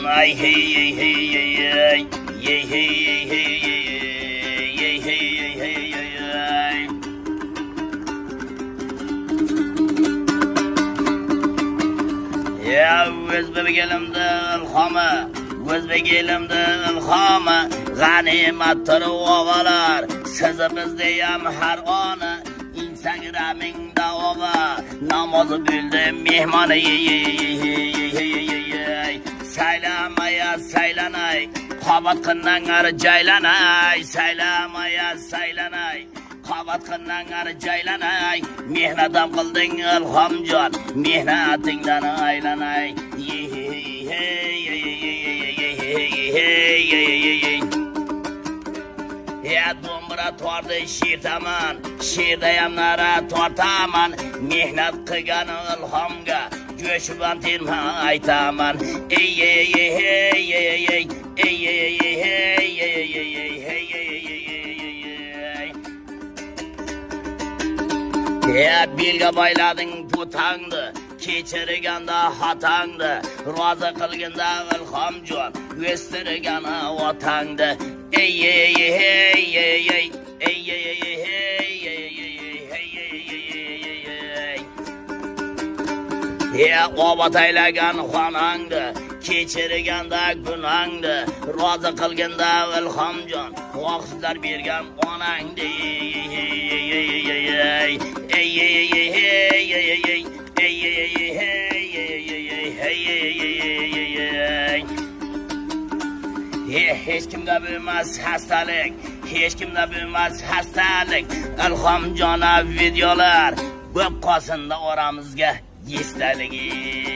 Ay hey hey hey hey hey hey hey hey hey hey hey hey. Ya o'zbekimda ilhomı, o'zbekimda ilhomı, g'animatdir o'g'alar, sizni bizdayam har ona. Instagramingda ova, namozi bo'ldi mehmoni. Saylamaya saylanay, qabat qilnangar jaylanay, saylamaya saylanay, qabat qilnangar jaylanay, mehnatam qilding ilhomjon, mehnatingdan aylanay. Ya do'mbira tordi she'rdaman, she'rdayam nara tortaman, mehnat qilgan ilhomga go'shban terma aytaman. Ey ey ey ey ey ey ey ey ey ey ey. Ya belga baylading putangni, kechirganda xatangni, rozi qilganda ilhomjon, o'stirganda otangni. Ey ey ey ey ey ey ey ey. Ya obod aylagan xonangni, kechirganda gunangni, rozi qilganda ilhomjon, oqsizlar bergan onangni. Hech kimda bo'lmas xastalik, hech kimda bo'lmas xastalik. Ilhomjona videolar bo'p qolsin oramizga esdaligi.